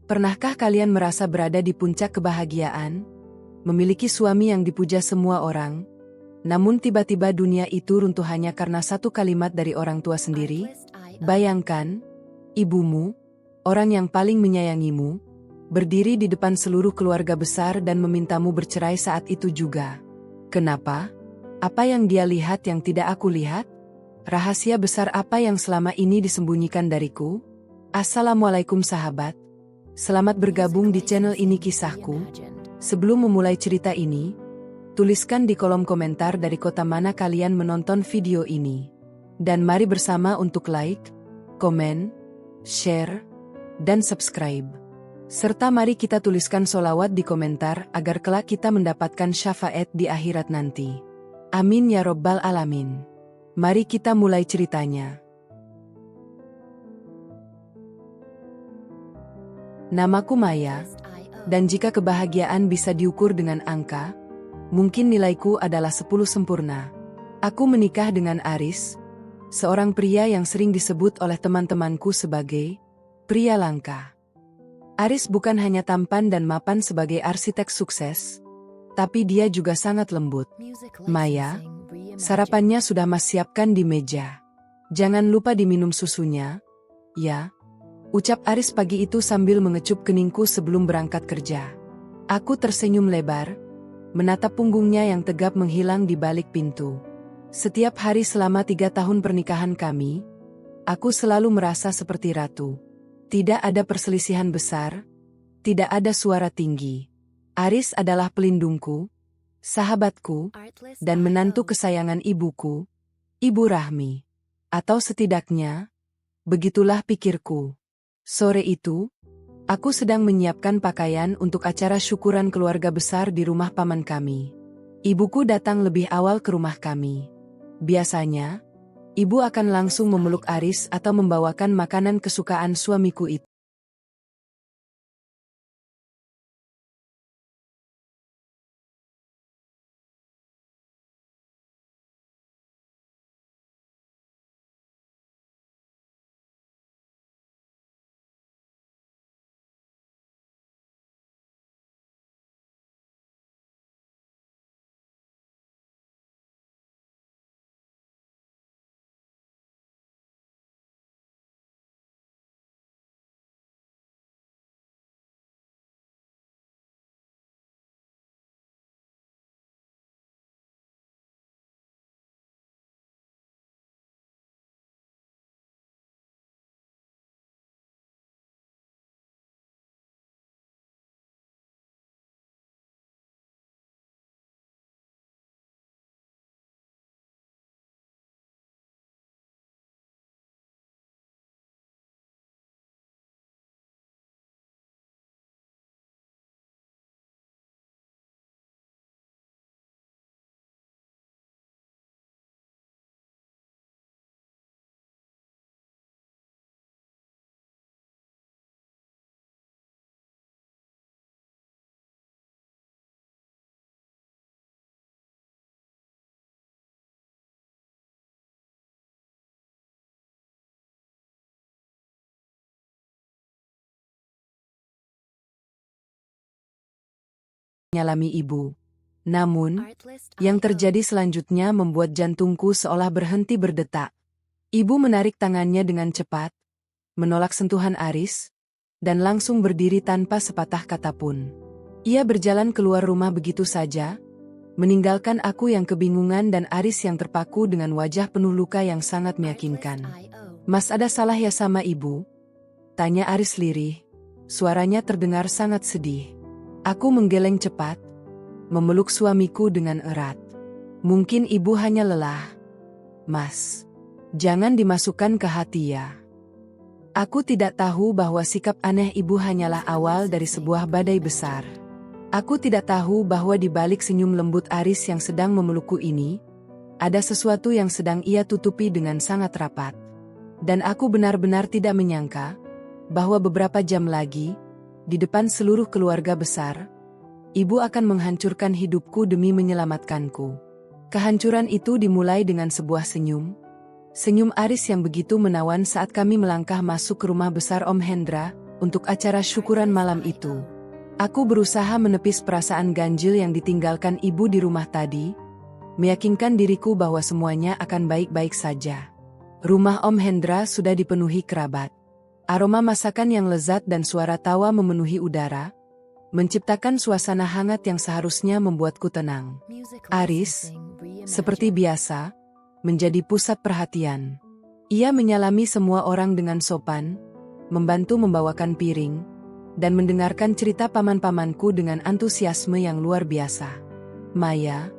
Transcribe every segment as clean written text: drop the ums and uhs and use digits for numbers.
Pernahkah kalian merasa berada di puncak kebahagiaan? Memiliki suami yang dipuja semua orang, namun tiba-tiba dunia itu runtuh hanya karena satu kalimat dari orang tua sendiri? Bayangkan, ibumu, orang yang paling menyayangimu, berdiri di depan seluruh keluarga besar dan memintamu bercerai saat itu juga. Kenapa? Apa yang dia lihat yang tidak aku lihat? Rahasia besar apa yang selama ini disembunyikan dariku? Assalamualaikum sahabat. Selamat bergabung di channel ini kisahku. Sebelum memulai cerita ini, tuliskan di kolom komentar dari kota mana kalian menonton video ini. Dan mari bersama untuk like, komen, share, dan subscribe. Serta mari kita tuliskan sholawat di komentar agar kelak kita mendapatkan syafaat di akhirat nanti. Amin ya robbal alamin. Mari kita mulai ceritanya. Namaku Maya, dan jika kebahagiaan bisa diukur dengan angka, mungkin nilaiku adalah 10 sempurna. Aku menikah dengan Aris, seorang pria yang sering disebut oleh teman-temanku sebagai pria langka. Aris bukan hanya tampan dan mapan sebagai arsitek sukses, tapi dia juga sangat lembut. Maya, sarapannya sudah Mas siapkan di meja. Jangan lupa diminum susunya, ya. Ucap Aris pagi itu sambil mengecup keningku sebelum berangkat kerja. Aku tersenyum lebar, menatap punggungnya yang tegap menghilang di balik pintu. Setiap hari selama 3 tahun pernikahan kami, aku selalu merasa seperti ratu. Tidak ada perselisihan besar, tidak ada suara tinggi. Aris adalah pelindungku, sahabatku, dan menantu kesayangan ibuku, Ibu Rahmi. Atau setidaknya, begitulah pikirku. Sore itu, aku sedang menyiapkan pakaian untuk acara syukuran keluarga besar di rumah paman kami. Ibuku datang lebih awal ke rumah kami. Biasanya, ibu akan langsung memeluk Aris atau membawakan makanan kesukaan suamiku itu. Nyalami ibu. Namun, yang terjadi selanjutnya membuat jantungku seolah berhenti berdetak. Ibu menarik tangannya dengan cepat, menolak sentuhan Aris, dan langsung berdiri tanpa sepatah kata pun. Ia berjalan keluar rumah begitu saja, meninggalkan aku yang kebingungan dan Aris yang terpaku dengan wajah penuh luka yang sangat meyakinkan. Mas ada salah ya sama ibu? Tanya Aris lirih, suaranya terdengar sangat sedih. Aku menggeleng cepat, memeluk suamiku dengan erat. Mungkin ibu hanya lelah. Mas, jangan dimasukkan ke hati ya. Aku tidak tahu bahwa sikap aneh ibu hanyalah awal dari sebuah badai besar. Aku tidak tahu bahwa di balik senyum lembut Aris yang sedang memelukku ini, ada sesuatu yang sedang ia tutupi dengan sangat rapat. Dan aku benar-benar tidak menyangka, bahwa beberapa jam lagi, di depan seluruh keluarga besar, ibu akan menghancurkan hidupku demi menyelamatkanku. Kehancuran itu dimulai dengan sebuah senyum. Senyum Aris yang begitu menawan saat kami melangkah masuk ke rumah besar Om Hendra, untuk acara syukuran malam itu. Aku berusaha menepis perasaan ganjil yang ditinggalkan ibu di rumah tadi, meyakinkan diriku bahwa semuanya akan baik-baik saja. Rumah Om Hendra sudah dipenuhi kerabat. Aroma masakan yang lezat dan suara tawa memenuhi udara, menciptakan suasana hangat yang seharusnya membuatku tenang. Aris, seperti biasa, menjadi pusat perhatian. Ia menyalami semua orang dengan sopan, membantu membawakan piring, dan mendengarkan cerita paman-pamanku dengan antusiasme yang luar biasa. Maya,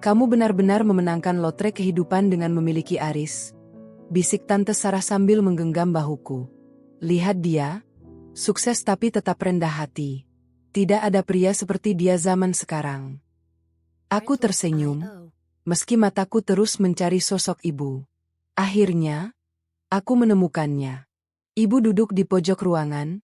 kamu benar-benar memenangkan lotre kehidupan dengan memiliki Aris, bisik Tante Sarah sambil menggenggam bahuku. Lihat dia, sukses tapi tetap rendah hati. Tidak ada pria seperti dia zaman sekarang. Aku tersenyum, meski mataku terus mencari sosok ibu. Akhirnya, aku menemukannya. Ibu duduk di pojok ruangan,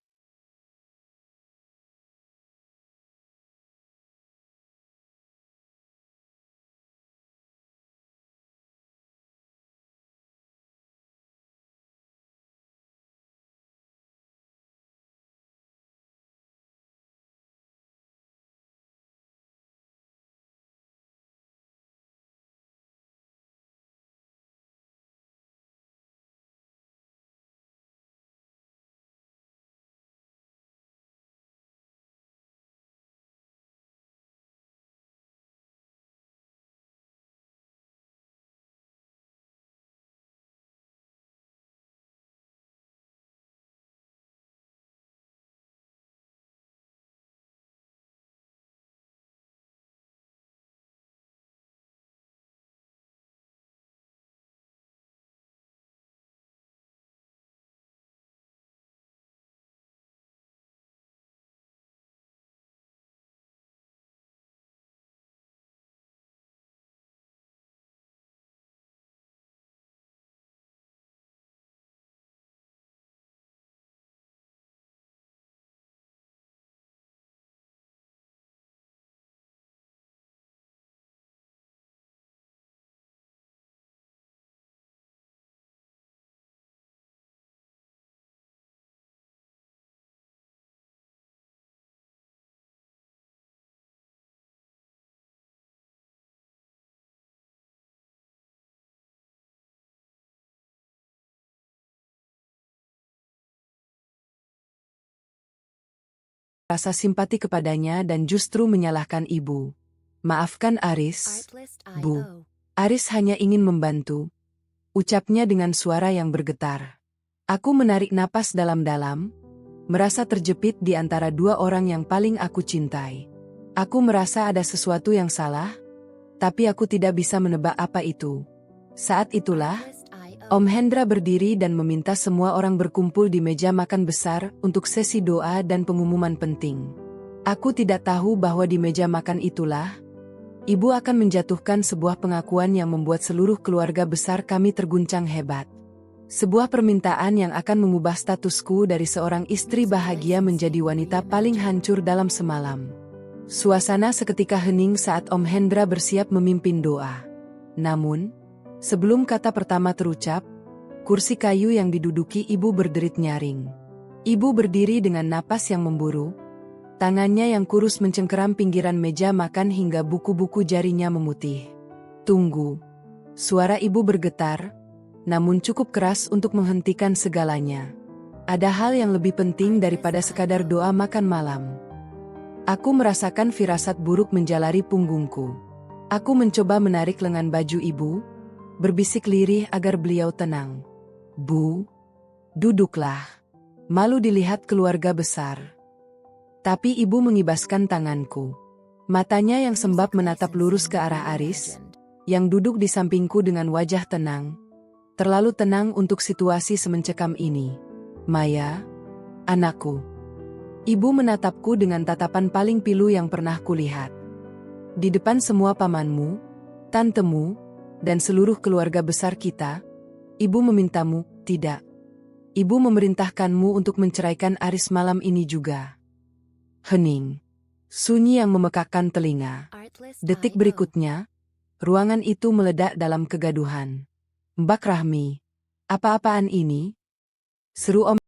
rasa simpati kepadanya dan justru menyalahkan ibu. Maafkan Aris, Bu. Aris hanya ingin membantu, ucapnya dengan suara yang bergetar. Aku menarik napas dalam-dalam, merasa terjepit di antara dua orang yang paling aku cintai. Aku merasa ada sesuatu yang salah, tapi aku tidak bisa menebak apa itu. Saat itulah, Om Hendra berdiri dan meminta semua orang berkumpul di meja makan besar untuk sesi doa dan pengumuman penting. Aku tidak tahu bahwa di meja makan itulah, ibu akan menjatuhkan sebuah pengakuan yang membuat seluruh keluarga besar kami terguncang hebat. Sebuah permintaan yang akan mengubah statusku dari seorang istri bahagia menjadi wanita paling hancur dalam semalam. Suasana seketika hening saat Om Hendra bersiap memimpin doa. Namun, sebelum kata pertama terucap, kursi kayu yang diduduki ibu berderit nyaring. Ibu berdiri dengan napas yang memburu, tangannya yang kurus mencengkeram pinggiran meja makan hingga buku-buku jarinya memutih. Tunggu. Suara ibu bergetar, namun cukup keras untuk menghentikan segalanya. Ada hal yang lebih penting daripada sekadar doa makan malam. Aku merasakan firasat buruk menjalari punggungku. Aku mencoba menarik lengan baju ibu, berbisik lirih agar beliau tenang. Bu, duduklah. Malu dilihat keluarga besar. Tapi ibu mengibaskan tanganku. Matanya yang sembab menatap lurus ke arah Aris, yang duduk di sampingku dengan wajah tenang. Terlalu tenang untuk situasi semencekam ini. Maya, anakku. Ibu menatapku dengan tatapan paling pilu yang pernah kulihat. Di depan semua pamanmu, tantemu, dan seluruh keluarga besar kita, ibu memintamu, tidak. Ibu memerintahkanmu untuk menceraikan Aris malam ini juga. Hening. Sunyi yang memekakkan telinga. Detik berikutnya, ruangan itu meledak dalam kegaduhan. Mbak Rahmi, apa-apaan ini? Seru Om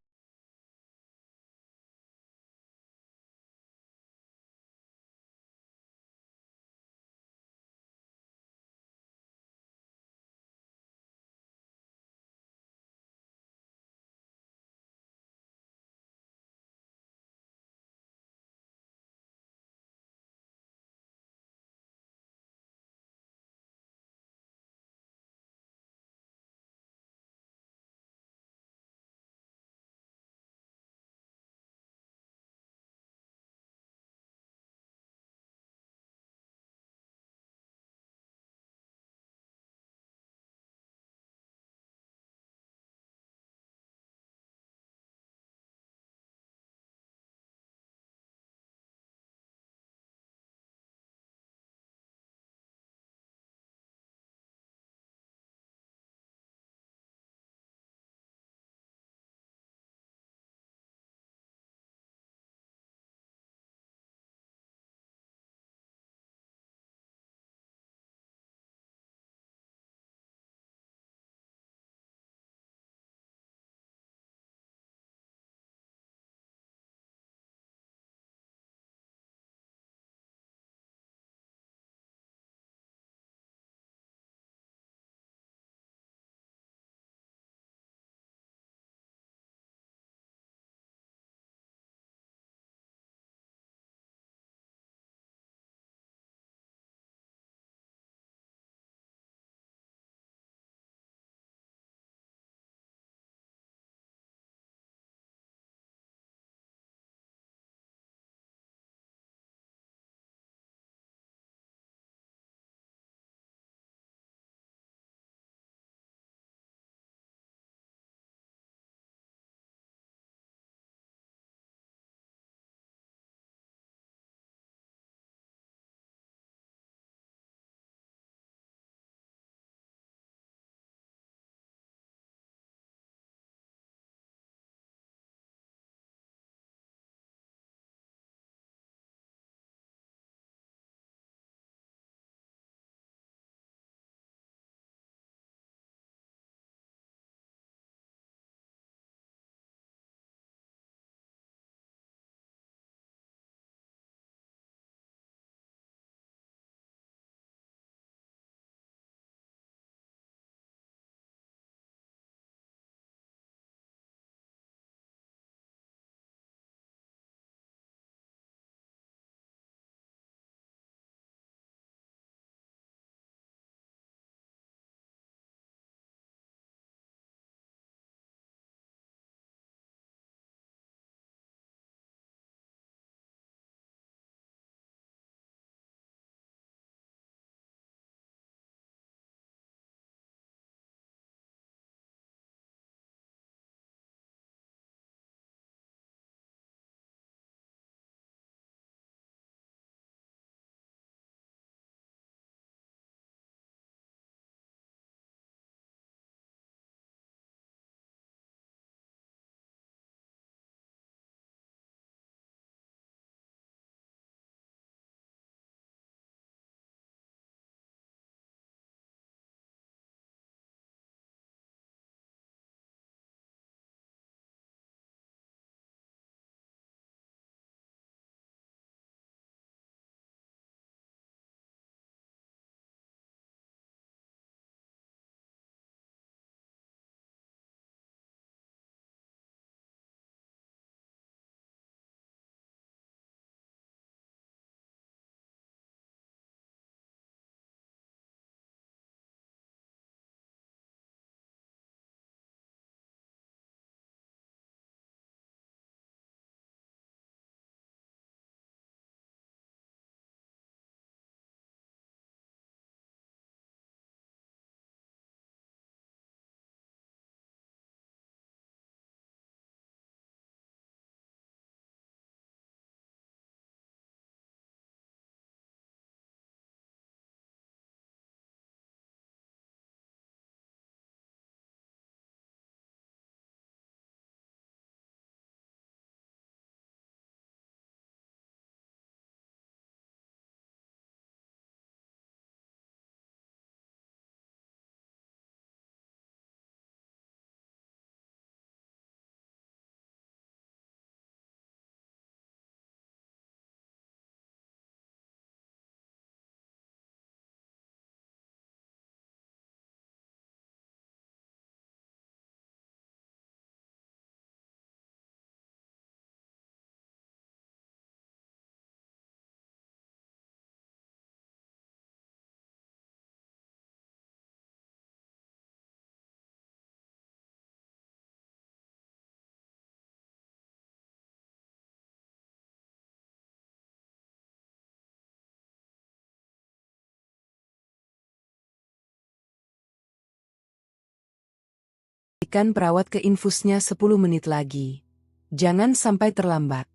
Ikan perawat ke infusnya 10 menit lagi. Jangan sampai terlambat.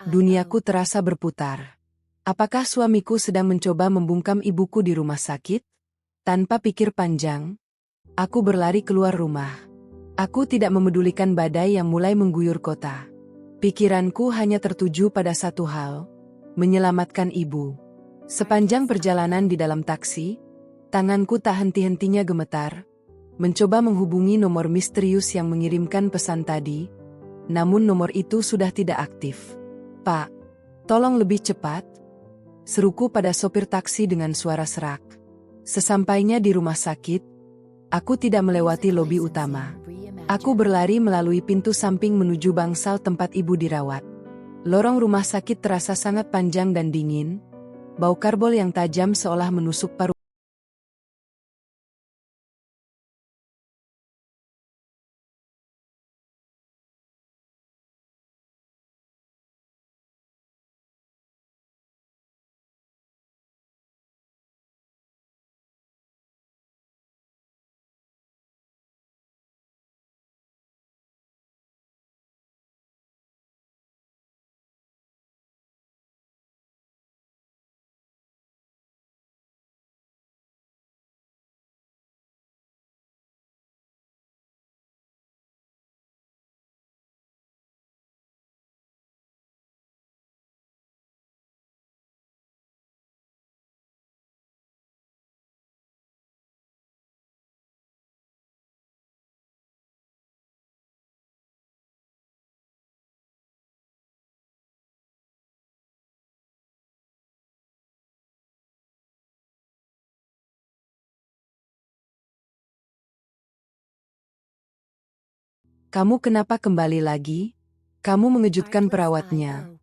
Duniaku terasa berputar. Apakah suamiku sedang mencoba membungkam ibuku di rumah sakit? Tanpa pikir panjang, aku berlari keluar rumah. Aku tidak memedulikan badai yang mulai mengguyur kota. Pikiranku hanya tertuju pada satu hal, menyelamatkan ibu. Sepanjang perjalanan di dalam taksi, tanganku tak henti-hentinya gemetar, mencoba menghubungi nomor misterius yang mengirimkan pesan tadi, namun nomor itu sudah tidak aktif. "Pak, tolong lebih cepat," seruku pada sopir taksi dengan suara serak. Sesampainya di rumah sakit, aku tidak melewati lobi utama. Aku berlari melalui pintu samping menuju bangsal tempat ibu dirawat. Lorong rumah sakit terasa sangat panjang dan dingin, bau karbol yang tajam seolah menusuk paru. "Kamu kenapa kembali lagi? Kamu mengejutkan perawatnya."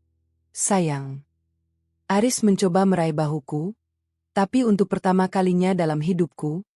"Sayang." Aris mencoba meraih bahuku, tapi untuk pertama kalinya dalam hidupku,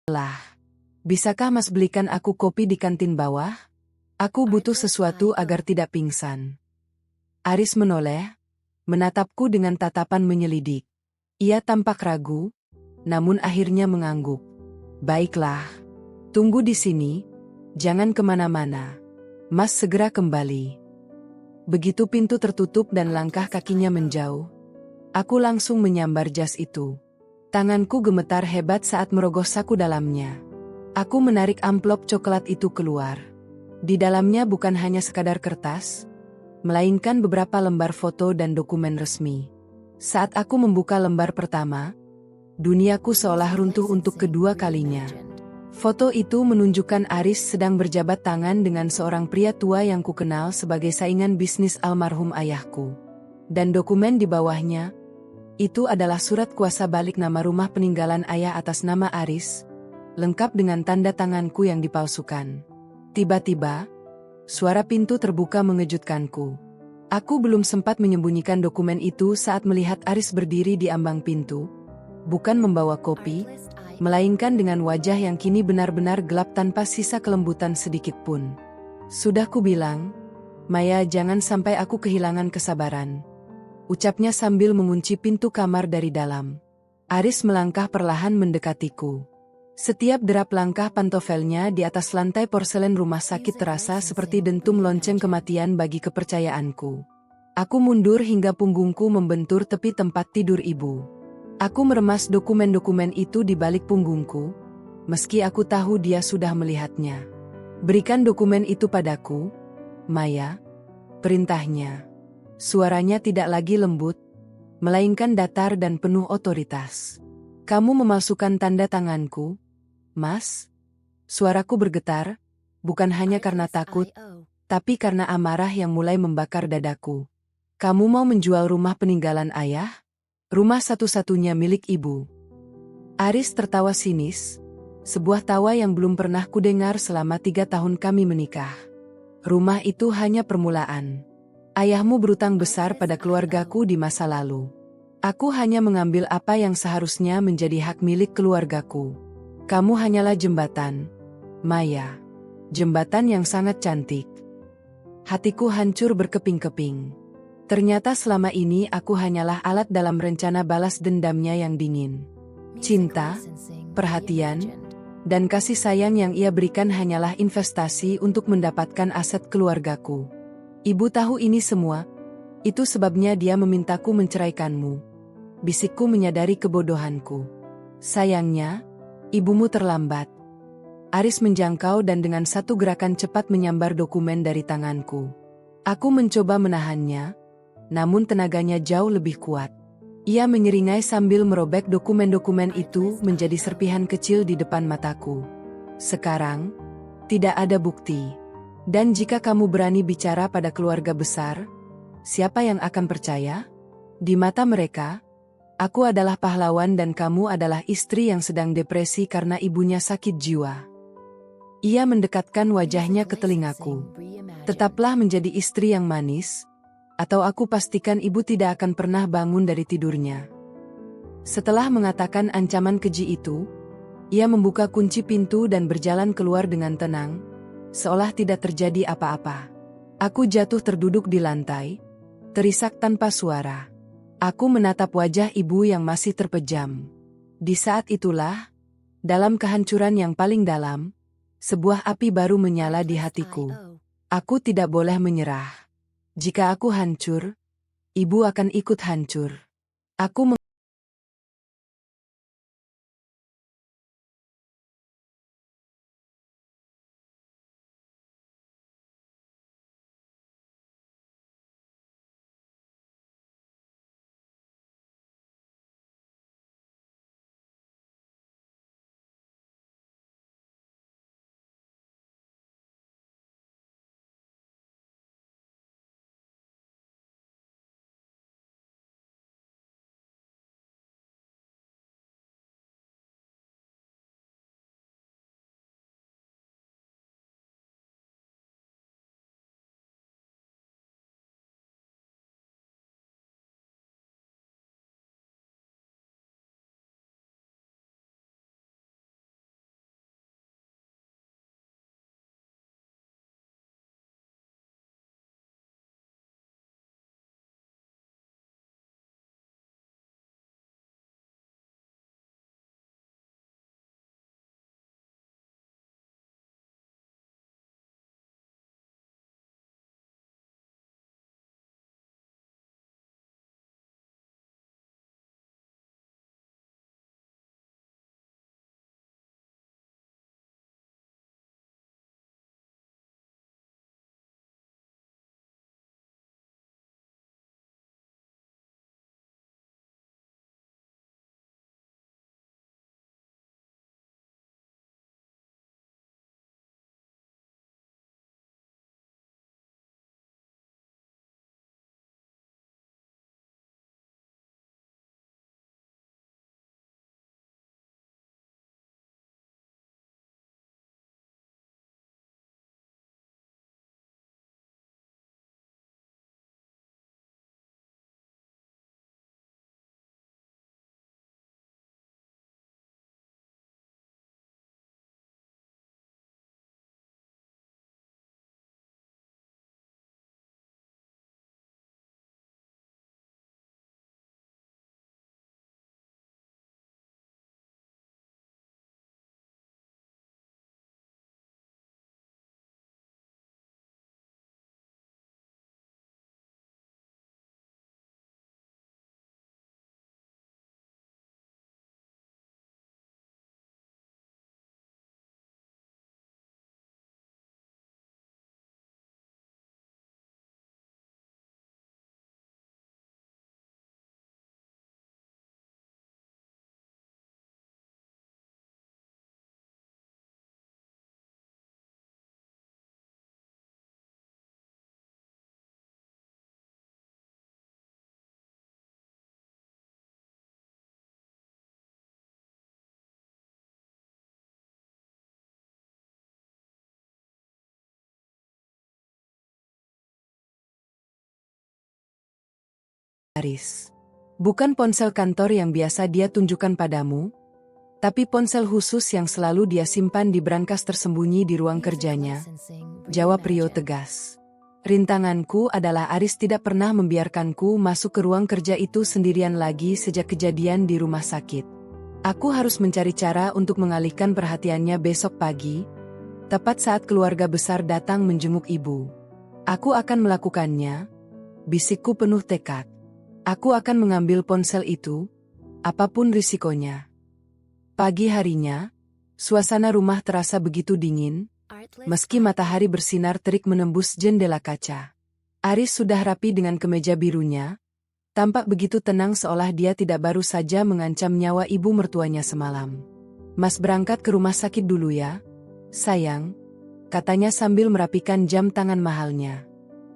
Lah, bisakah Mas belikan aku kopi di kantin bawah? Aku butuh sesuatu agar tidak pingsan. Aris menoleh, menatapku dengan tatapan menyelidik. Ia tampak ragu, namun akhirnya mengangguk. Baiklah, tunggu di sini, jangan kemana-mana. Mas segera kembali. Begitu pintu tertutup dan langkah kakinya menjauh, aku langsung menyambar jas itu. Tanganku gemetar hebat saat merogoh saku dalamnya. Aku menarik amplop coklat itu keluar. Di dalamnya bukan hanya sekadar kertas, melainkan beberapa lembar foto dan dokumen resmi. Saat aku membuka lembar pertama, duniaku seolah runtuh untuk kedua kalinya. Foto itu menunjukkan Aris sedang berjabat tangan dengan seorang pria tua yang kukenal sebagai saingan bisnis almarhum ayahku. Dan dokumen di bawahnya, itu adalah surat kuasa balik nama rumah peninggalan ayah atas nama Aris, lengkap dengan tanda tanganku yang dipalsukan. Tiba-tiba, suara pintu terbuka mengejutkanku. Aku belum sempat menyembunyikan dokumen itu saat melihat Aris berdiri di ambang pintu, bukan membawa kopi, melainkan dengan wajah yang kini benar-benar gelap tanpa sisa kelembutan sedikit pun. Sudah kubilang, Maya, jangan sampai aku kehilangan kesabaran, ucapnya sambil mengunci pintu kamar dari dalam. Aris melangkah perlahan mendekatiku. Setiap derap langkah pantofelnya di atas lantai porselen rumah sakit terasa seperti dentum lonceng kematian bagi kepercayaanku. Aku mundur hingga punggungku membentur tepi tempat tidur ibu. Aku meremas dokumen-dokumen itu di balik punggungku, meski aku tahu dia sudah melihatnya. Berikan dokumen itu padaku, Maya, perintahnya. Suaranya tidak lagi lembut, melainkan datar dan penuh otoritas. Kamu memalsukan tanda tanganku, Mas? Suaraku bergetar, bukan hanya karena takut, tapi karena amarah yang mulai membakar dadaku. Kamu mau menjual rumah peninggalan ayah? Rumah satu-satunya milik ibu. Aris tertawa sinis, sebuah tawa yang belum pernah kudengar selama 3 tahun kami menikah. Rumah itu hanya permulaan. Ayahmu berutang besar pada keluargaku di masa lalu. Aku hanya mengambil apa yang seharusnya menjadi hak milik keluargaku. Kamu hanyalah jembatan, Maya. Jembatan yang sangat cantik. Hatiku hancur berkeping-keping. Ternyata selama ini aku hanyalah alat dalam rencana balas dendamnya yang dingin. Cinta, perhatian, dan kasih sayang yang ia berikan hanyalah investasi untuk mendapatkan aset keluargaku. Ibu tahu ini semua, itu sebabnya dia memintaku menceraikanmu. Bisikku menyadari kebodohanku. Sayangnya, ibumu terlambat. Aris menjangkau dan dengan satu gerakan cepat menyambar dokumen dari tanganku. Aku mencoba menahannya, namun tenaganya jauh lebih kuat. Ia menyeringai sambil merobek dokumen-dokumen itu menjadi serpihan kecil di depan mataku. Sekarang, tidak ada bukti. Dan jika kamu berani bicara pada keluarga besar, siapa yang akan percaya? Di mata mereka, aku adalah pahlawan dan kamu adalah istri yang sedang depresi karena ibunya sakit jiwa. Ia mendekatkan wajahnya ke telingaku. Tetaplah menjadi istri yang manis, atau aku pastikan ibu tidak akan pernah bangun dari tidurnya. Setelah mengatakan ancaman keji itu, ia membuka kunci pintu dan berjalan keluar dengan tenang, seolah tidak terjadi apa-apa. Aku jatuh terduduk di lantai, terisak tanpa suara. Aku menatap wajah ibu yang masih terpejam. Di saat itulah, dalam kehancuran yang paling dalam, sebuah api baru menyala di hatiku. Aku tidak boleh menyerah. Jika aku hancur, ibu akan ikut hancur. Aku Aris. Bukan ponsel kantor yang biasa dia tunjukkan padamu, tapi ponsel khusus yang selalu dia simpan di brankas tersembunyi di ruang kerjanya, jawab Rio tegas. Rintanganku adalah Aris tidak pernah membiarkanku masuk ke ruang kerja itu sendirian lagi sejak kejadian di rumah sakit. Aku harus mencari cara untuk mengalihkan perhatiannya besok pagi, tepat saat keluarga besar datang menjenguk ibu. Aku akan melakukannya, bisikku penuh tekad. Aku akan mengambil ponsel itu, apapun risikonya. Pagi harinya, suasana rumah terasa begitu dingin, meski matahari bersinar terik menembus jendela kaca. Aris sudah rapi dengan kemeja birunya, tampak begitu tenang seolah dia tidak baru saja mengancam nyawa ibu mertuanya semalam. Mas berangkat ke rumah sakit dulu ya, sayang, katanya sambil merapikan jam tangan mahalnya.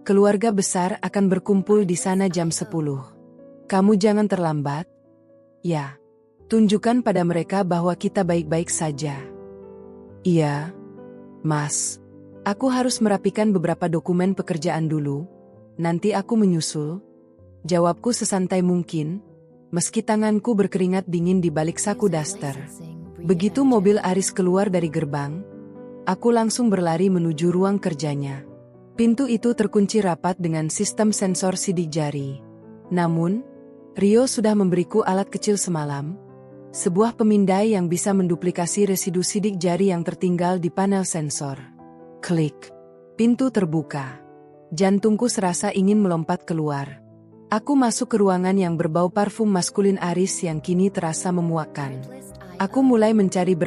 Keluarga besar akan berkumpul di sana jam 10. Kamu jangan terlambat, ya. Tunjukkan pada mereka bahwa kita baik-baik saja. Iya, Mas. Aku harus merapikan beberapa dokumen pekerjaan dulu, nanti aku menyusul. Jawabku sesantai mungkin, meski tanganku berkeringat dingin di balik saku daster. Begitu mobil Aris keluar dari gerbang, aku langsung berlari menuju ruang kerjanya. Pintu itu terkunci rapat dengan sistem sensor sidik jari. Namun, Rio sudah memberiku alat kecil semalam, sebuah pemindai yang bisa menduplikasi residu sidik jari yang tertinggal di panel sensor. Klik. Pintu terbuka. Jantungku serasa ingin melompat keluar. Aku masuk ke ruangan yang berbau parfum maskulin Aris yang kini terasa memuakkan. Aku mulai mencari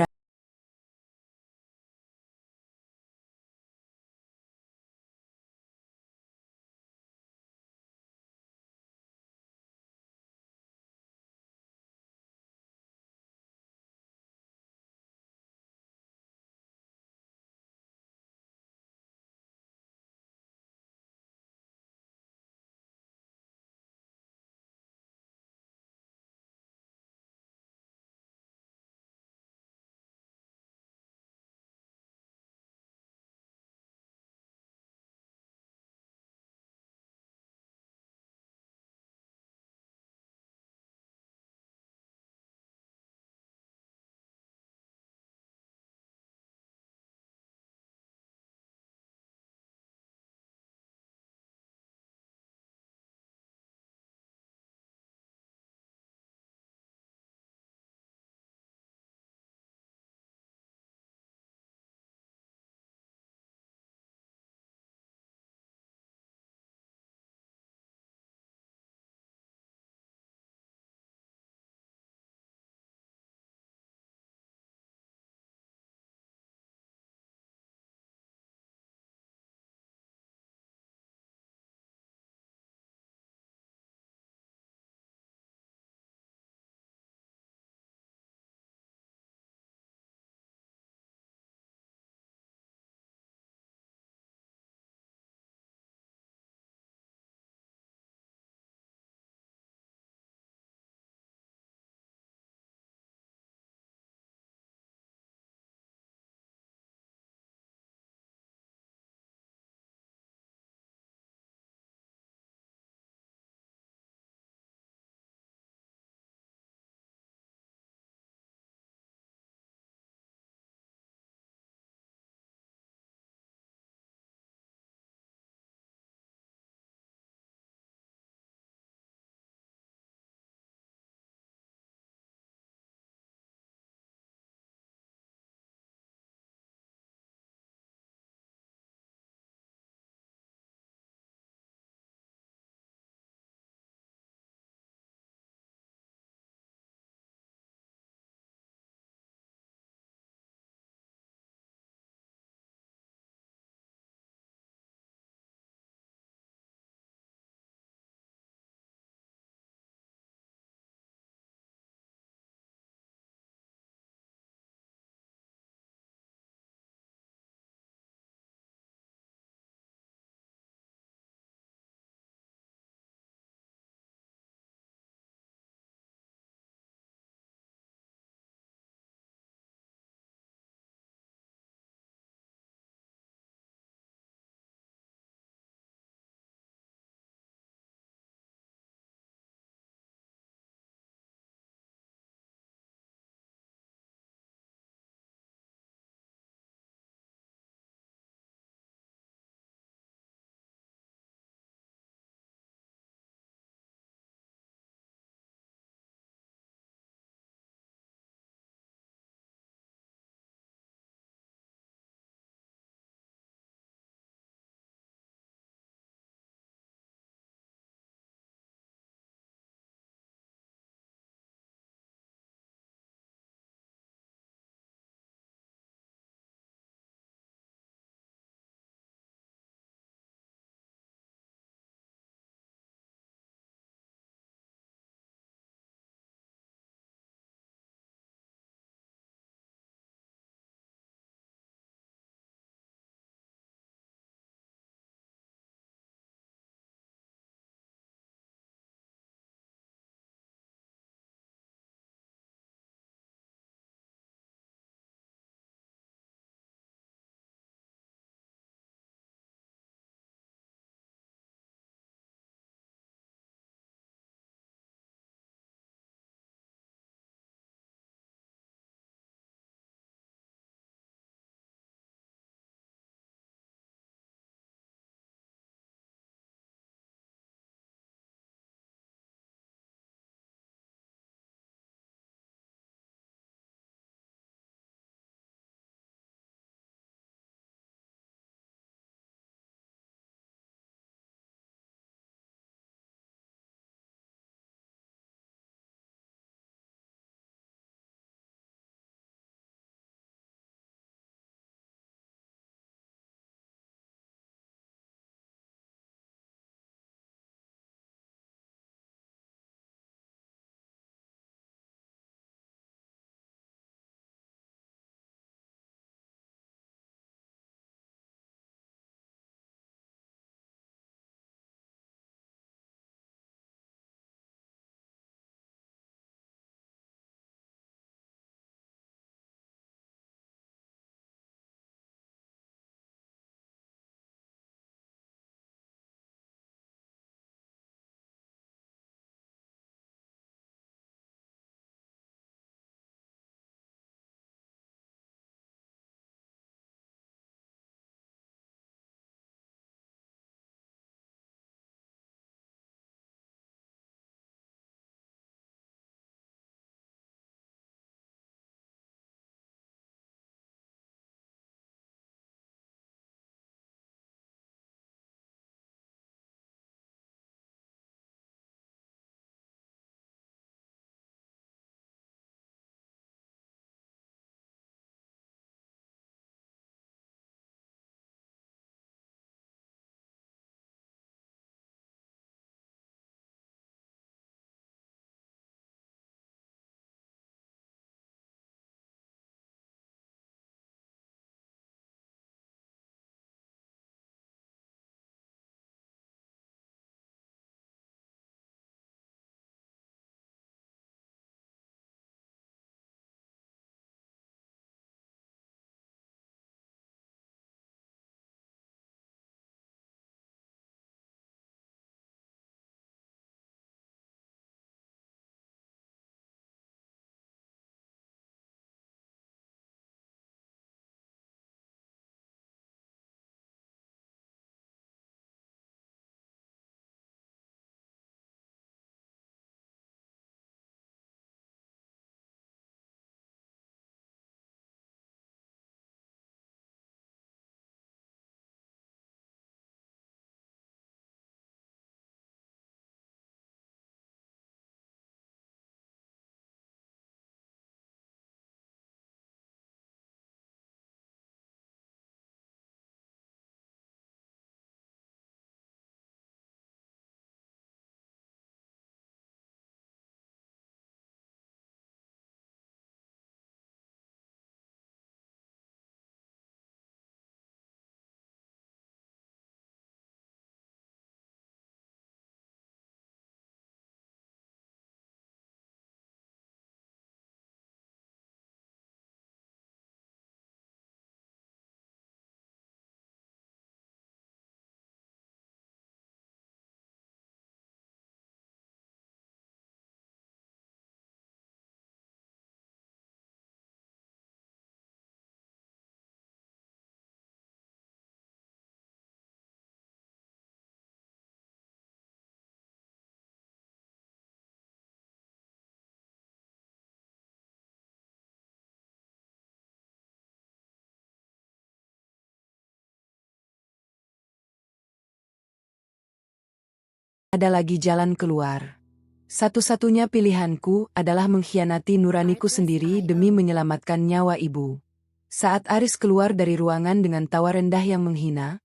ada lagi jalan keluar. Satu-satunya pilihanku adalah mengkhianati nuraniku sendiri demi menyelamatkan nyawa ibu. Saat Aris keluar dari ruangan dengan tawa rendah yang menghina,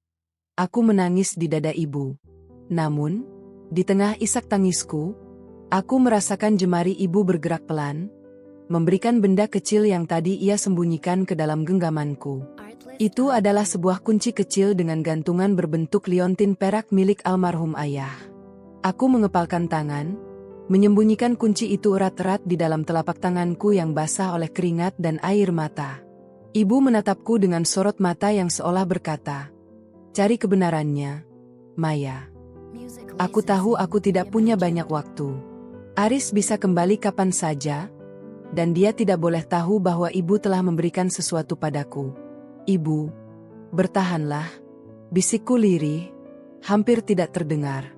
aku menangis di dada ibu. Namun, di tengah isak tangisku, aku merasakan jemari ibu bergerak pelan, memberikan benda kecil yang tadi ia sembunyikan ke dalam genggamanku. Itu adalah sebuah kunci kecil dengan gantungan berbentuk liontin perak milik almarhum ayah. Aku mengepalkan tangan, menyembunyikan kunci itu erat-erat di dalam telapak tanganku yang basah oleh keringat dan air mata. Ibu menatapku dengan sorot mata yang seolah berkata, "Cari kebenarannya, Maya. Aku tahu aku tidak punya banyak waktu. Aris bisa kembali kapan saja, dan dia tidak boleh tahu bahwa ibu telah memberikan sesuatu padaku. Ibu, bertahanlah," bisikku lirih, hampir tidak terdengar.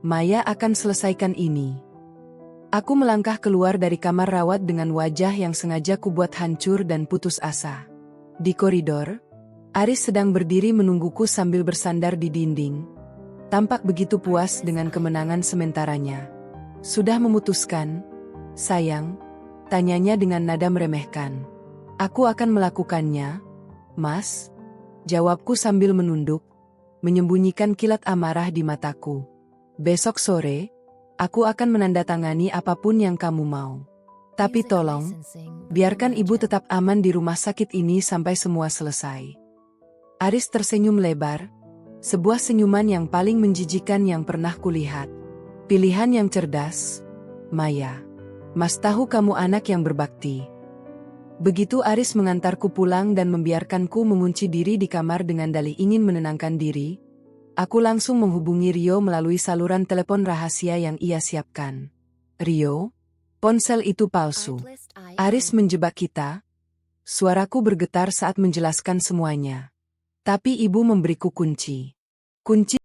"Maya akan selesaikan ini." Aku melangkah keluar dari kamar rawat dengan wajah yang sengaja kubuat hancur dan putus asa. Di koridor, Aris sedang berdiri menungguku sambil bersandar di dinding. Tampak begitu puas dengan kemenangan sementaranya. "Sudah memutuskan, sayang?" tanyanya dengan nada meremehkan. "Aku akan melakukannya, Mas," jawabku sambil menunduk, menyembunyikan kilat amarah di mataku. "Besok sore, aku akan menandatangani apapun yang kamu mau. Tapi tolong, biarkan ibu tetap aman di rumah sakit ini sampai semua selesai." Aris tersenyum lebar, sebuah senyuman yang paling menjijikan yang pernah kulihat. "Pilihan yang cerdas, Maya. Mas tahu kamu anak yang berbakti." Begitu Aris mengantarku pulang dan membiarkanku mengunci diri di kamar dengan dalih ingin menenangkan diri, aku langsung menghubungi Rio melalui saluran telepon rahasia yang ia siapkan. "Rio, ponsel itu palsu. Aris menjebak kita." Suaraku bergetar saat menjelaskan semuanya. "Tapi ibu memberiku kunci. Kunci."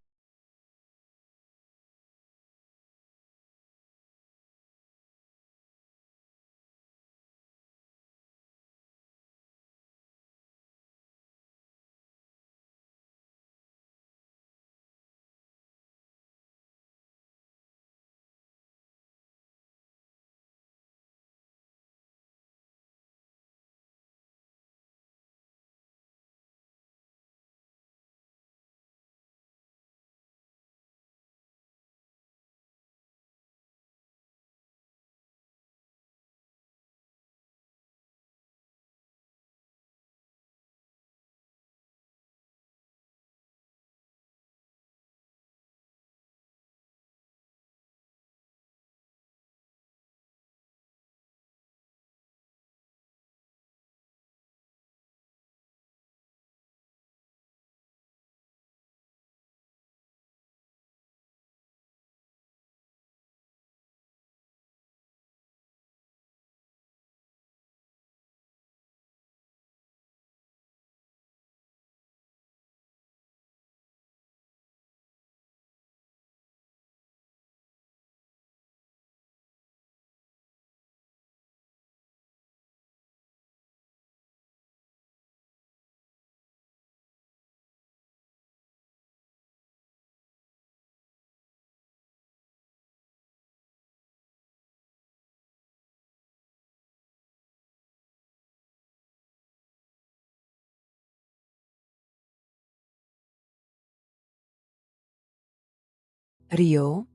"Rio,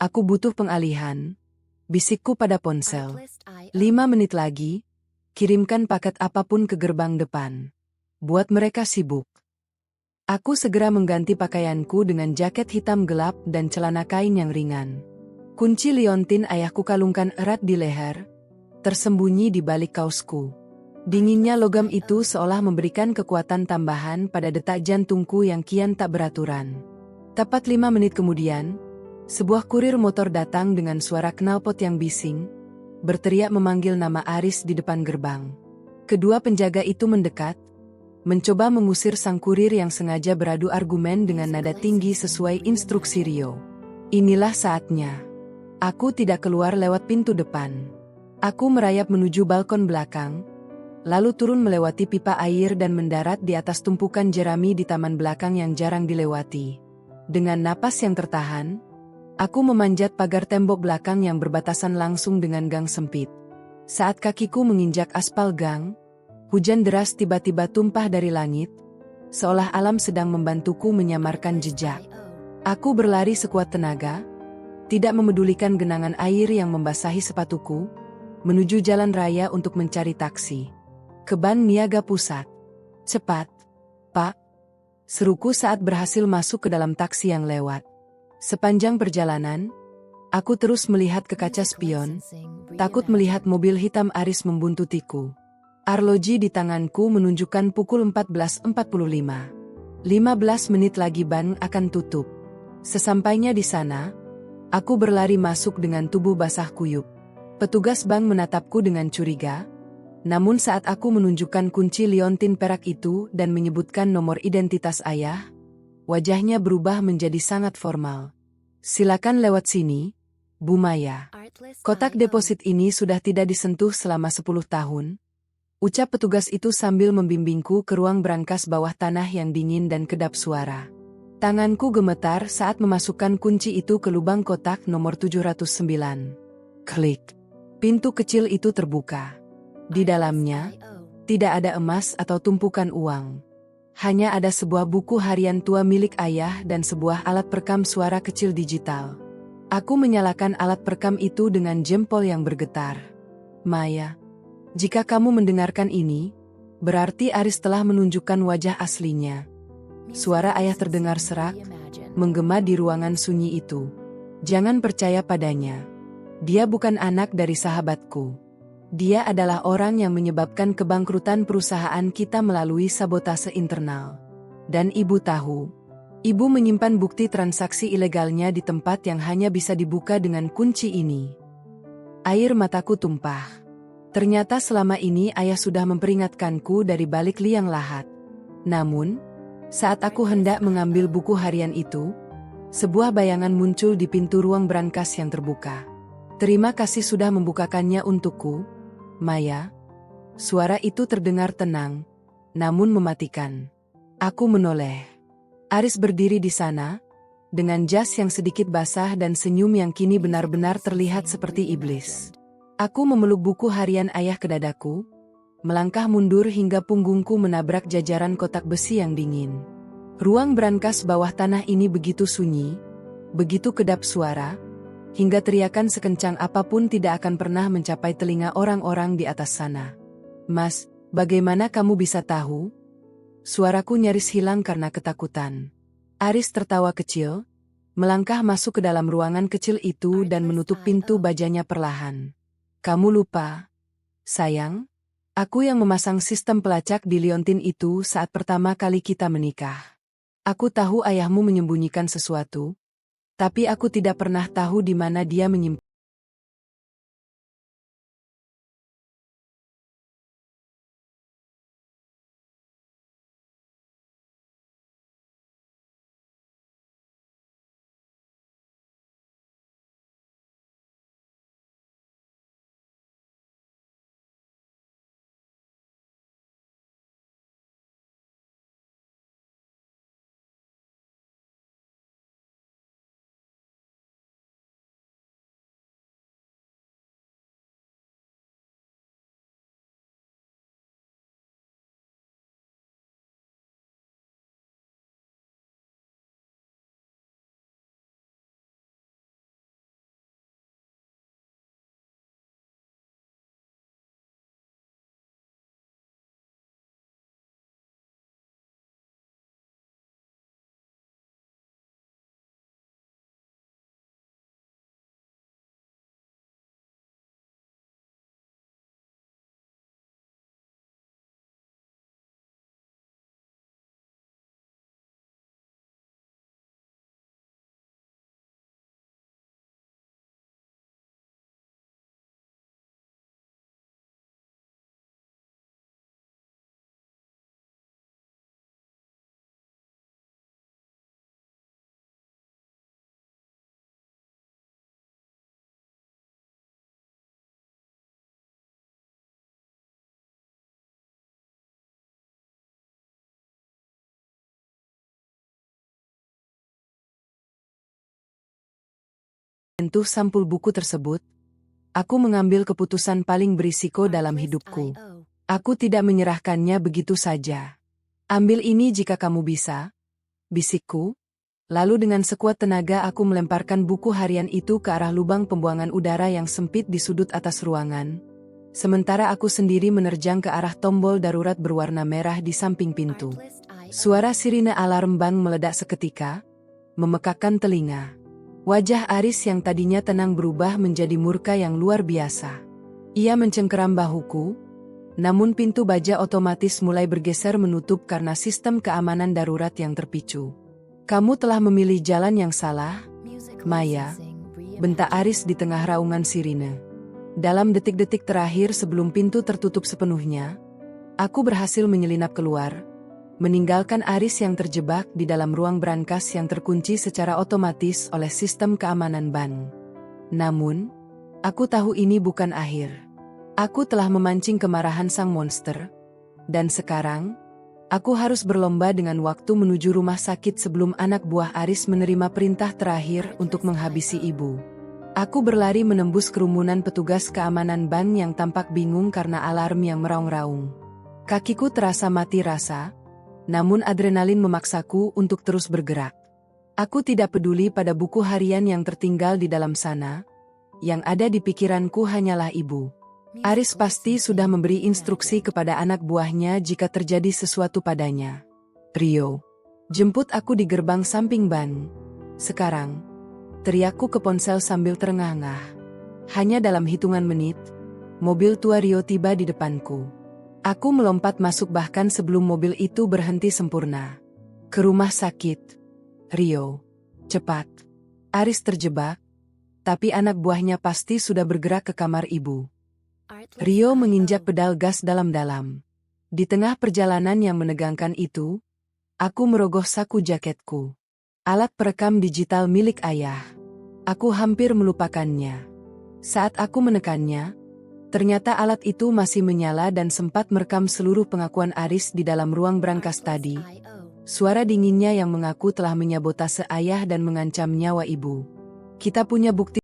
aku butuh pengalihan," bisikku pada ponsel. 5 menit lagi, kirimkan paket apapun ke gerbang depan. Buat mereka sibuk." Aku segera mengganti pakaianku dengan jaket hitam gelap dan celana kain yang ringan. Kunci liontin ayahku kalungkan erat di leher, tersembunyi di balik kaosku. Dinginnya logam itu seolah memberikan kekuatan tambahan pada detak jantungku yang kian tak beraturan. Tepat 5 menit kemudian, sebuah kurir motor datang dengan suara knalpot yang bising, berteriak memanggil nama Aris di depan gerbang. Kedua penjaga itu mendekat, mencoba mengusir sang kurir yang sengaja beradu argumen dengan nada tinggi sesuai instruksi Rio. "Inilah saatnya. Aku tidak keluar lewat pintu depan. Aku merayap menuju balkon belakang, lalu turun melewati pipa air dan mendarat di atas tumpukan jerami di taman belakang yang jarang dilewati. Dengan napas yang tertahan, Aku memanjat pagar tembok belakang yang berbatasan langsung dengan gang sempit. Saat kakiku menginjak aspal gang, hujan deras tiba-tiba tumpah dari langit, seolah alam sedang membantuku menyamarkan jejak. Aku berlari sekuat tenaga, tidak memedulikan genangan air yang membasahi sepatuku, menuju jalan raya untuk mencari taksi. Ke Bank Niaga Pusat. Cepat, Pak. Seruku saat berhasil masuk ke dalam taksi yang lewat. Sepanjang perjalanan, aku terus melihat ke kaca spion, takut melihat mobil hitam Aris membuntutiku. Arloji di tanganku menunjukkan pukul 14.45. 15 menit lagi ban akan tutup. Sesampainya di sana, aku berlari masuk dengan tubuh basah kuyup. Petugas bank menatapku dengan curiga, namun saat aku menunjukkan kunci liontin perak itu dan menyebutkan nomor identitas ayah, wajahnya berubah menjadi sangat formal. Silakan lewat sini, Bu Maya. Kotak deposit ini sudah tidak disentuh selama 10 tahun. Ucap petugas itu sambil membimbingku ke ruang brankas bawah tanah yang dingin dan kedap suara. Tanganku gemetar saat memasukkan kunci itu ke lubang kotak nomor 709. Klik. Pintu kecil itu terbuka. Di dalamnya, tidak ada emas atau tumpukan uang. Hanya ada sebuah buku harian tua milik ayah dan sebuah alat perekam suara kecil digital. Aku menyalakan alat perekam itu dengan jempol yang bergetar. Maya, jika kamu mendengarkan ini, berarti Aris telah menunjukkan wajah aslinya. Suara ayah terdengar serak, menggema di ruangan sunyi itu. Jangan percaya padanya. Dia bukan anak dari sahabatku. Dia adalah orang yang menyebabkan kebangkrutan perusahaan kita melalui sabotase internal. Dan ibu tahu, ibu menyimpan bukti transaksi ilegalnya di tempat yang hanya bisa dibuka dengan kunci ini. Air mataku tumpah. Ternyata selama ini ayah sudah memperingatkanku dari balik liang lahat. Namun, saat aku hendak mengambil buku harian itu, sebuah bayangan muncul di pintu ruang brankas yang terbuka. Terima kasih sudah membukakannya untukku, Maya. Suara itu terdengar tenang, namun mematikan. Aku menoleh. Aris berdiri di sana, dengan jas yang sedikit basah dan senyum yang kini benar-benar terlihat seperti iblis. Aku memeluk buku harian ayah ke dadaku, melangkah mundur hingga punggungku menabrak jajaran kotak besi yang dingin. Ruang brankas bawah tanah ini begitu sunyi, begitu kedap suara, hingga teriakan sekencang apapun tidak akan pernah mencapai telinga orang-orang di atas sana. Mas, bagaimana kamu bisa tahu? Suaraku nyaris hilang karena ketakutan. Aris tertawa kecil, melangkah masuk ke dalam ruangan kecil itu dan menutup pintu bajanya perlahan. Kamu lupa, sayang? Aku yang memasang sistem pelacak di liontin itu saat pertama kali kita menikah. Aku tahu ayahmu menyembunyikan sesuatu, tapi aku tidak pernah tahu di mana dia menyimpan. menyentuh sampul buku tersebut, aku mengambil keputusan paling berisiko dalam hidupku. Aku tidak menyerahkannya begitu saja. Ambil ini jika kamu bisa, bisikku. Lalu dengan sekuat tenaga aku melemparkan buku harian itu ke arah lubang pembuangan udara yang sempit di sudut atas ruangan. Sementara aku sendiri menerjang ke arah tombol darurat berwarna merah di samping pintu. Suara sirine alarm bank meledak seketika, memekakkan telinga. Wajah Aris yang tadinya tenang berubah menjadi murka yang luar biasa. Ia mencengkeram bahuku, namun pintu baja otomatis mulai bergeser menutup karena sistem keamanan darurat yang terpicu. Kamu telah memilih jalan yang salah, Maya, bentak Aris di tengah raungan sirine. Dalam detik-detik terakhir sebelum pintu tertutup sepenuhnya, aku berhasil menyelinap keluar, meninggalkan Aris yang terjebak di dalam ruang brankas yang terkunci secara otomatis oleh sistem keamanan ban. Namun, aku tahu ini bukan akhir. Aku telah memancing kemarahan sang monster, dan sekarang, aku harus berlomba dengan waktu menuju rumah sakit sebelum anak buah Aris menerima perintah terakhir untuk menghabisi ibu. Aku berlari menembus kerumunan petugas keamanan bank yang tampak bingung karena alarm yang meraung-raung. Kakiku terasa mati rasa, namun adrenalin memaksaku untuk terus bergerak. Aku tidak peduli pada buku harian yang tertinggal di dalam sana, yang ada di pikiranku hanyalah ibu. Aris pasti sudah memberi instruksi kepada anak buahnya jika terjadi sesuatu padanya. Rio, jemput aku di gerbang samping ban. Sekarang, teriakku ke ponsel sambil terengah-engah. Hanya dalam hitungan menit, mobil tua Rio tiba di depanku. Aku melompat masuk bahkan sebelum mobil itu berhenti sempurna. Ke rumah sakit. Rio, cepat. Aris terjebak, tapi anak buahnya pasti sudah bergerak ke kamar ibu. Rio menginjak pedal gas dalam-dalam. Di tengah perjalanan yang menegangkan itu, aku merogoh saku jaketku. Alat perekam digital milik ayah. Aku hampir melupakannya. Saat aku menekannya, ternyata alat itu masih menyala dan sempat merekam seluruh pengakuan Aris di dalam ruang brankas tadi. Suara dinginnya yang mengaku telah menyabotase ayah dan mengancam nyawa ibu. Kita punya bukti.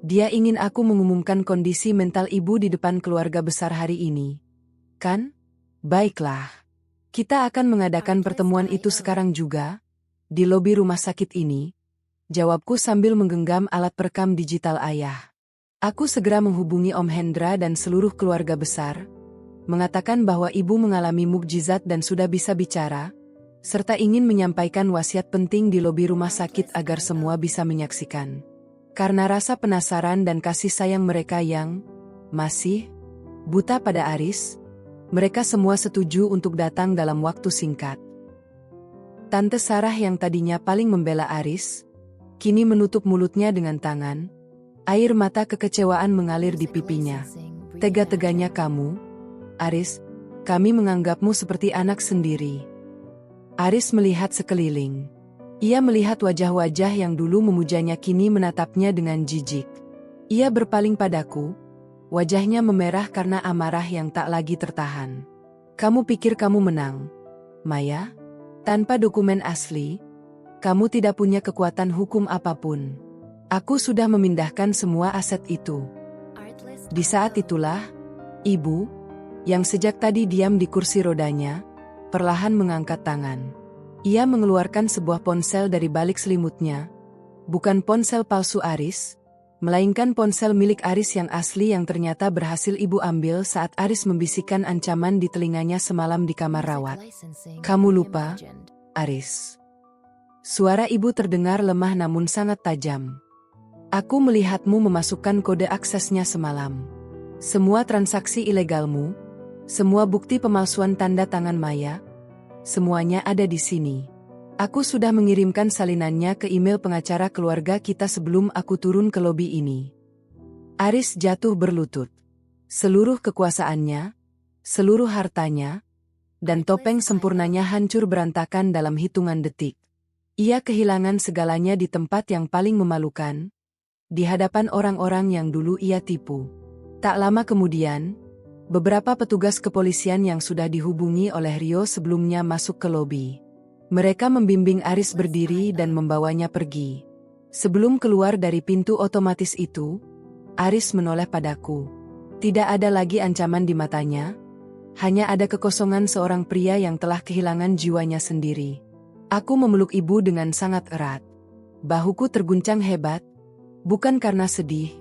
Dia ingin aku mengumumkan kondisi mental ibu di depan keluarga besar hari ini. Kan? Baiklah. Kita akan mengadakan pertemuan itu sekarang juga, di lobi rumah sakit ini, jawabku sambil menggenggam alat perekam digital ayah. Aku segera menghubungi Om Hendra dan seluruh keluarga besar, mengatakan bahwa ibu mengalami mukjizat dan sudah bisa bicara, serta ingin menyampaikan wasiat penting di lobi rumah sakit agar semua bisa menyaksikan. Karena rasa penasaran dan kasih sayang mereka yang masih buta pada Aris, mereka semua setuju untuk datang dalam waktu singkat. Tante Sarah yang tadinya paling membela Aris, kini menutup mulutnya dengan tangan. Air mata kekecewaan mengalir di pipinya. Tega-teganya kamu, Aris, kami menganggapmu seperti anak sendiri. Aris melihat sekeliling. Ia melihat wajah-wajah yang dulu memujanya kini menatapnya dengan jijik. Ia berpaling padaku, wajahnya memerah karena amarah yang tak lagi tertahan. Kamu pikir kamu menang, Maya? Tanpa dokumen asli, kamu tidak punya kekuatan hukum apapun. Aku sudah memindahkan semua aset itu. Di saat itulah, ibu, yang sejak tadi diam di kursi rodanya, perlahan mengangkat tangan. Ia mengeluarkan sebuah ponsel dari balik selimutnya. Bukan ponsel palsu Aris, melainkan ponsel milik Aris yang asli yang ternyata berhasil ibu ambil saat Aris membisikkan ancaman di telinganya semalam di kamar rawat. Kamu lupa, Aris. Suara ibu terdengar lemah namun sangat tajam. Aku melihatmu memasukkan kode aksesnya semalam. Semua transaksi ilegalmu, semua bukti pemalsuan tanda tangan Maya, semuanya ada di sini. Aku sudah mengirimkan salinannya ke email pengacara keluarga kita sebelum aku turun ke lobi ini. Aris jatuh berlutut. Seluruh kekuasaannya, seluruh hartanya, dan topeng sempurnanya hancur berantakan dalam hitungan detik. Ia kehilangan segalanya di tempat yang paling memalukan, di hadapan orang-orang yang dulu ia tipu. Tak lama kemudian, beberapa petugas kepolisian yang sudah dihubungi oleh Rio sebelumnya masuk ke lobi. Mereka membimbing Aris berdiri dan membawanya pergi. Sebelum keluar dari pintu otomatis itu, Aris menoleh padaku. Tidak ada lagi ancaman di matanya, hanya ada kekosongan seorang pria yang telah kehilangan jiwanya sendiri. Aku memeluk ibu dengan sangat erat. Bahuku terguncang hebat, bukan karena sedih,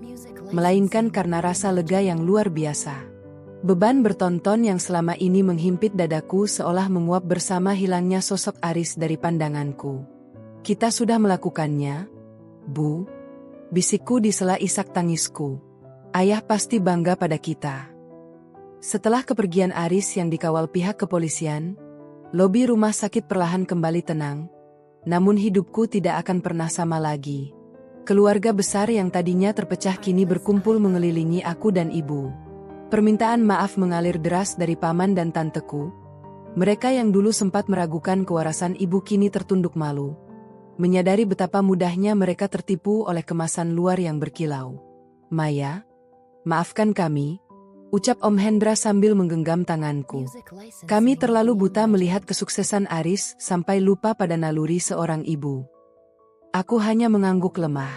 melainkan karena rasa lega yang luar biasa. Beban bertonton yang selama ini menghimpit dadaku seolah menguap bersama hilangnya sosok Aris dari pandanganku. Kita sudah melakukannya, Bu, bisikku di sela isak tangisku. Ayah pasti bangga pada kita. Setelah kepergian Aris yang dikawal pihak kepolisian, lobi rumah sakit perlahan kembali tenang, namun hidupku tidak akan pernah sama lagi. Keluarga besar yang tadinya terpecah kini berkumpul mengelilingi aku dan ibu. Permintaan maaf mengalir deras dari paman dan tanteku. Mereka yang dulu sempat meragukan kewarasan ibu kini tertunduk malu, menyadari betapa mudahnya mereka tertipu oleh kemasan luar yang berkilau. Maya, maafkan kami, ucap Om Hendra sambil menggenggam tanganku. Kami terlalu buta melihat kesuksesan Aris sampai lupa pada naluri seorang ibu. Aku hanya mengangguk lemah.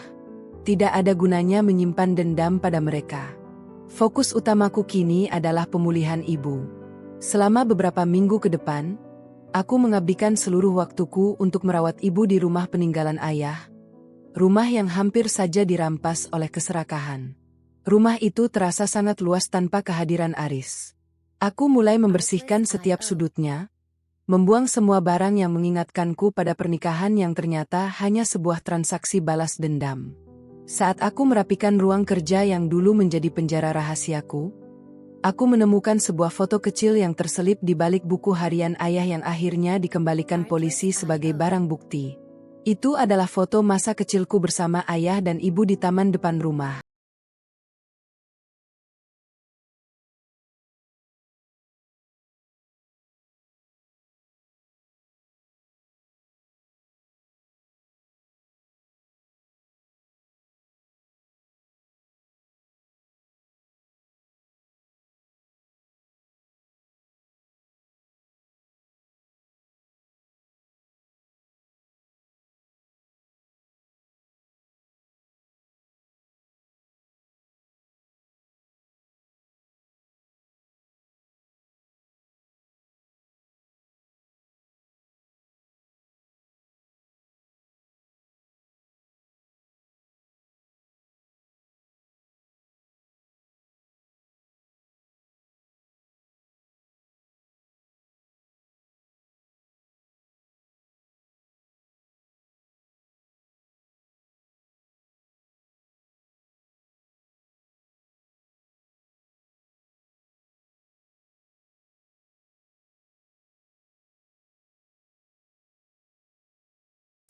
Tidak ada gunanya menyimpan dendam pada mereka. Fokus utamaku kini adalah pemulihan ibu. Selama beberapa minggu ke depan, aku mengabdikan seluruh waktuku untuk merawat ibu di rumah peninggalan ayah. Rumah yang hampir saja dirampas oleh keserakahan. Rumah itu terasa sangat luas tanpa kehadiran Aris. Aku mulai membersihkan setiap sudutnya, membuang semua barang yang mengingatkanku pada pernikahan yang ternyata hanya sebuah transaksi balas dendam. Saat aku merapikan ruang kerja yang dulu menjadi penjara rahasiaku, aku menemukan sebuah foto kecil yang terselip di balik buku harian ayah yang akhirnya dikembalikan polisi sebagai barang bukti. Itu adalah foto masa kecilku bersama ayah dan ibu di taman depan rumah.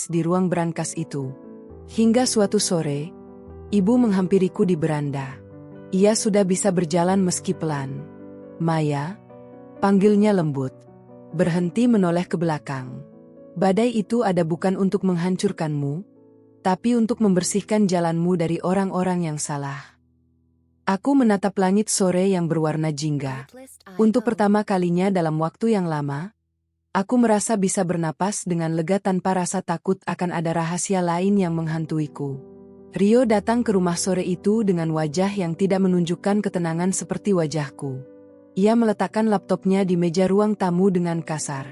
di ruang brankas itu. Hingga suatu sore, ibu menghampiriku di beranda. Ia sudah bisa berjalan meski pelan. Maya, panggilnya lembut. Berhenti menoleh ke belakang. Badai itu ada bukan untuk menghancurkanmu, tapi untuk membersihkan jalanmu dari orang-orang yang salah. Aku menatap langit sore yang berwarna jingga. Untuk pertama kalinya dalam waktu yang lama, aku merasa bisa bernapas dengan lega tanpa rasa takut akan ada rahasia lain yang menghantuiku. Rio datang ke rumah sore itu dengan wajah yang tidak menunjukkan ketenangan seperti wajahku. Ia meletakkan laptopnya di meja ruang tamu dengan kasar.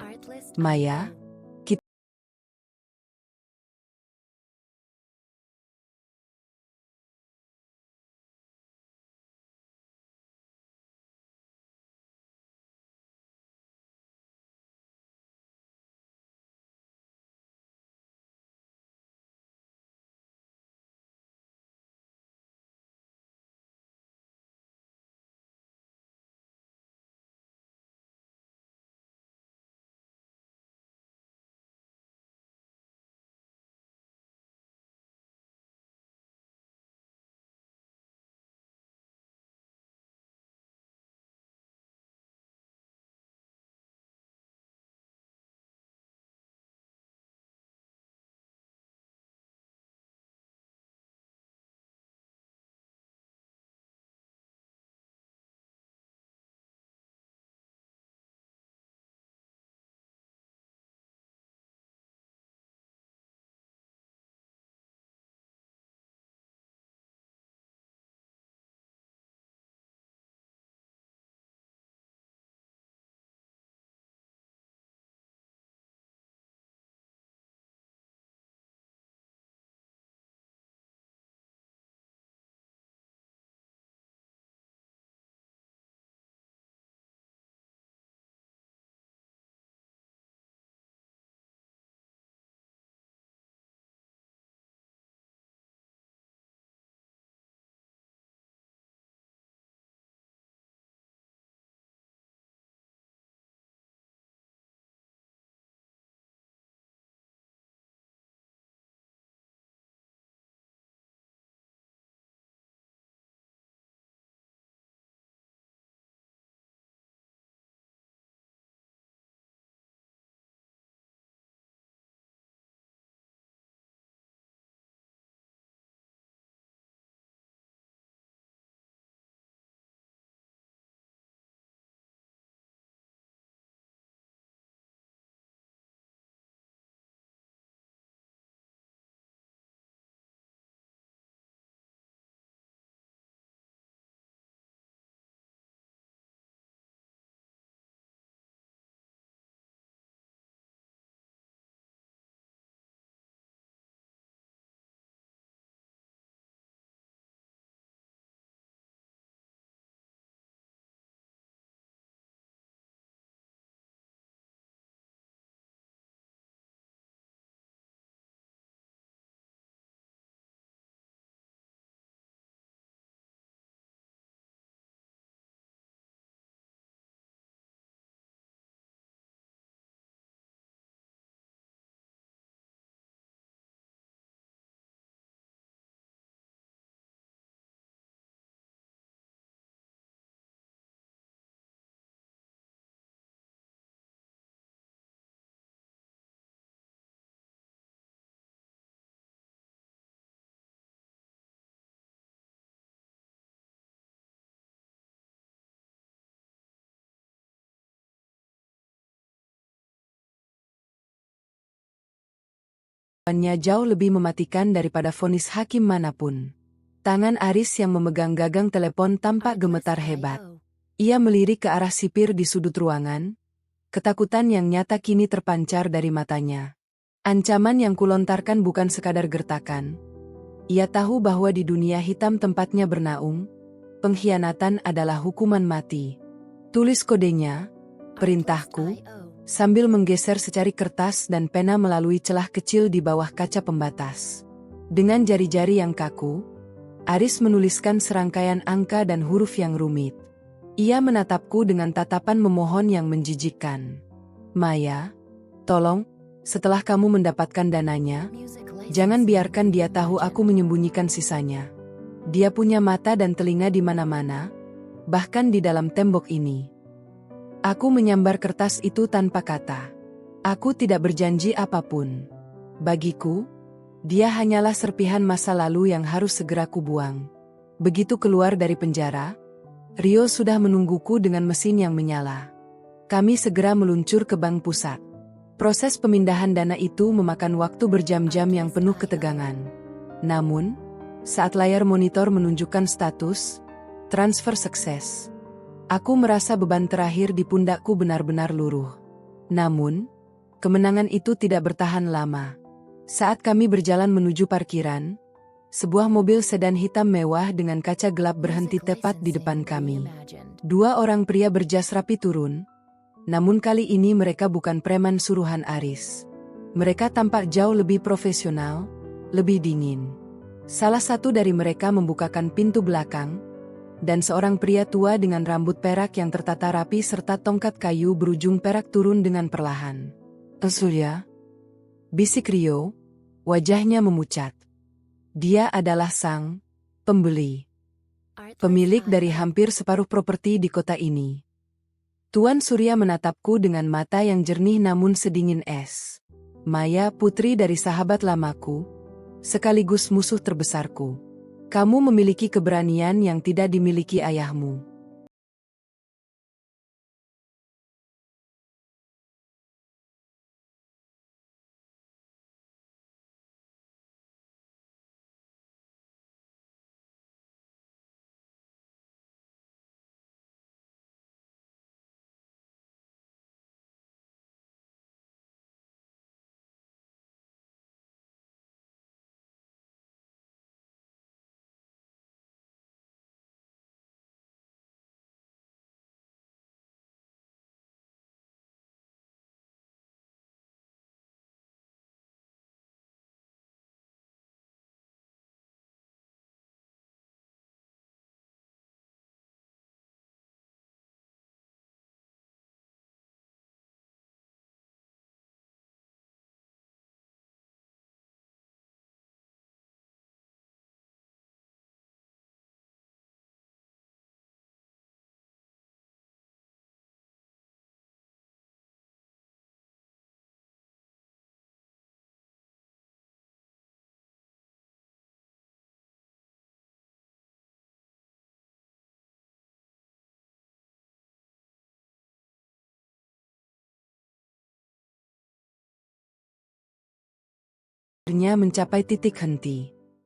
Maya, kita... jauh lebih mematikan daripada vonis hakim manapun. Tangan Aris yang memegang gagang telepon tampak gemetar hebat. Ia melirik ke arah sipir di sudut ruangan. Ketakutan yang nyata kini terpancar dari matanya. Ancaman yang kulontarkan bukan sekadar gertakan. Ia tahu bahwa di dunia hitam tempatnya bernaung, pengkhianatan adalah hukuman mati. Tulis kodenya, perintahku, sambil menggeser secari kertas dan pena melalui celah kecil di bawah kaca pembatas. Dengan jari-jari yang kaku, Aris menuliskan serangkaian angka dan huruf yang rumit. Ia menatapku dengan tatapan memohon yang menjijikkan. Maya, tolong, Setelah kamu mendapatkan dananya, jangan biarkan dia tahu aku menyembunyikan sisanya. Dia punya mata dan telinga di mana-mana, bahkan di dalam tembok ini. Aku menyambar kertas itu tanpa kata. Aku tidak berjanji apapun. Bagiku, dia hanyalah serpihan masa lalu yang harus segera kubuang. Begitu keluar dari penjara, Rio sudah menungguku dengan mesin yang menyala. Kami segera meluncur ke bank pusat. Proses pemindahan dana itu memakan waktu berjam-jam yang penuh ketegangan. Namun, saat layar monitor menunjukkan status transfer sukses, aku merasa beban terakhir di pundakku benar-benar luruh. Namun, kemenangan itu tidak bertahan lama. Saat kami berjalan menuju parkiran, sebuah mobil sedan hitam mewah dengan kaca gelap berhenti tepat di depan kami. Dua orang pria berjas rapi turun, namun kali ini mereka bukan preman suruhan Aris. Mereka tampak jauh lebih profesional, lebih dingin. Salah satu dari mereka membukakan pintu belakang, dan seorang pria tua dengan rambut perak yang tertata rapi serta tongkat kayu berujung perak turun dengan perlahan. "Surya?" bisik Rio, wajahnya memucat. Dia adalah sang pembeli, pemilik dari hampir separuh properti di kota ini. Tuan Surya menatapku dengan mata yang jernih namun sedingin es. "Maya, putri dari sahabat lamaku, sekaligus musuh terbesarku. Kamu memiliki keberanian yang tidak dimiliki ayahmu." Akhirnya mencapai titik henti.